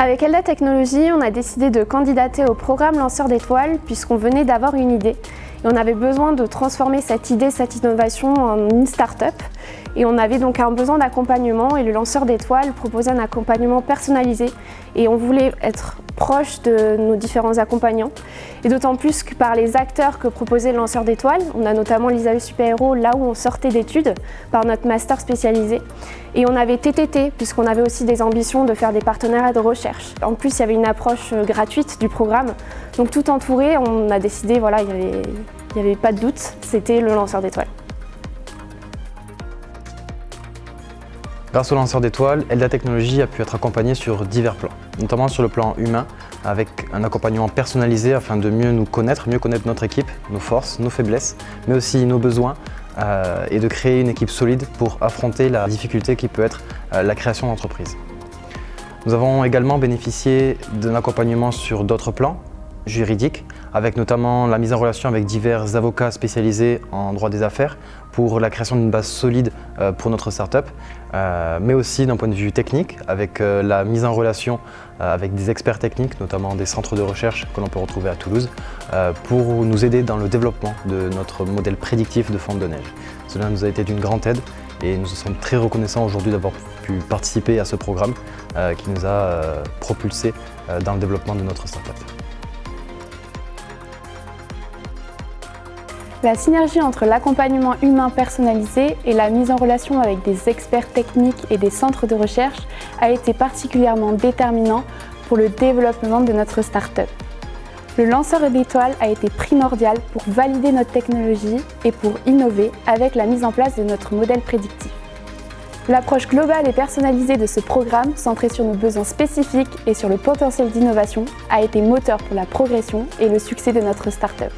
Avec Elda Technologies, on a décidé de candidater au programme Lanceur d'étoiles puisqu'on venait d'avoir une idée. Et on avait besoin de transformer cette idée, cette innovation en une start-up. Et on avait donc un besoin d'accompagnement et le Lanceur d'étoiles proposait un accompagnement personnalisé. Et on voulait être proche de nos différents accompagnants. Et d'autant plus que par les acteurs que proposait le Lanceur d'étoiles, on a notamment l'ISAE Super-Héros là où on sortait d'études par notre master spécialisé. Et on avait TTT puisqu'on avait aussi des ambitions de faire des partenariats de recherche. En plus, il y avait une approche gratuite du programme. Donc tout entouré, on a décidé, voilà, il n'y avait pas de doute, c'était le Lanceur d'étoiles. Grâce au Lanceur d'étoiles, Elda Technologies a pu être accompagnée sur divers plans, notamment sur le plan humain, avec un accompagnement personnalisé afin de mieux nous connaître, mieux connaître notre équipe, nos forces, nos faiblesses, mais aussi nos besoins, et de créer une équipe solide pour affronter la difficulté qui peut être la création d'entreprise. Nous avons également bénéficié d'un accompagnement sur d'autres plans juridiques, avec notamment la mise en relation avec divers avocats spécialisés en droit des affaires pour la création d'une base solide pour notre start-up, mais aussi d'un point de vue technique, avec la mise en relation avec des experts techniques, notamment des centres de recherche que l'on peut retrouver à Toulouse, pour nous aider dans le développement de notre modèle prédictif de fonte de neige. Cela nous a été d'une grande aide et nous sommes très reconnaissants aujourd'hui d'avoir pu participer à ce programme qui nous a propulsés dans le développement de notre start-up. La synergie entre l'accompagnement humain personnalisé et la mise en relation avec des experts techniques et des centres de recherche a été particulièrement déterminant pour le développement de notre start-up. Le Lanceur d'étoiles a été primordial pour valider notre technologie et pour innover avec la mise en place de notre modèle prédictif. L'approche globale et personnalisée de ce programme, centrée sur nos besoins spécifiques et sur le potentiel d'innovation, a été moteur pour la progression et le succès de notre start-up.